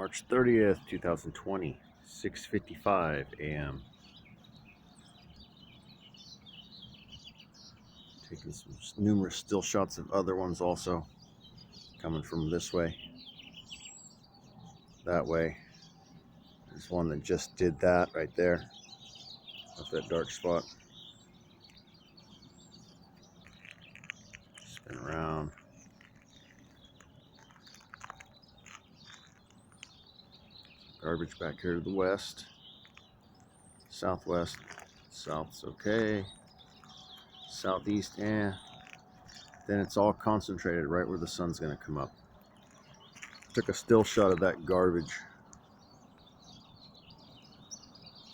March 30th, 2020, 6:55 a.m. Taking some numerous still shots of other ones also coming from this way, that way. There's one that just did that right there, up that dark spot. Spin around. Garbage back here to the west, southwest, south's okay, southeast, then it's all concentrated right where the sun's going to come up. Took a still shot of that garbage,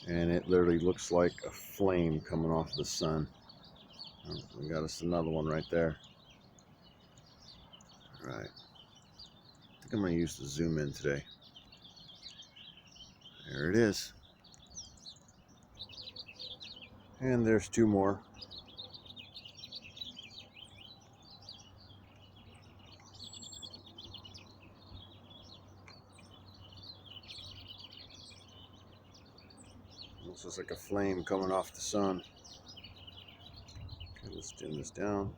and it literally looks like a flame coming off the sun. Oh, we got us another one right there. All right, I think I'm going to use the zoom in today. There it is. And there's two more. Looks just like a flame coming off the sun. Okay, let's dim this down.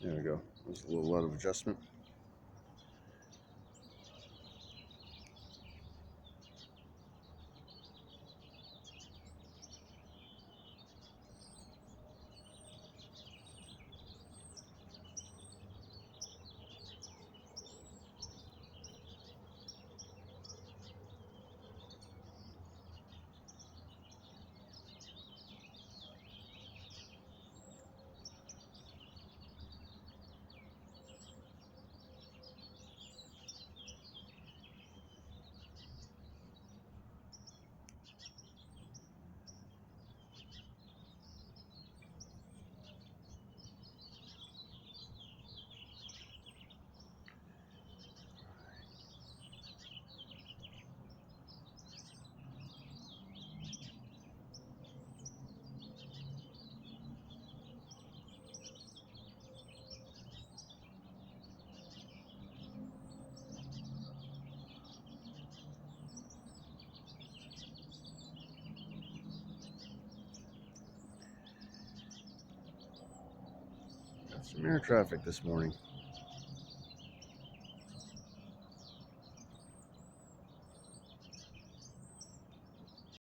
There we go. There's a little out of adjustment. Got some air traffic this morning.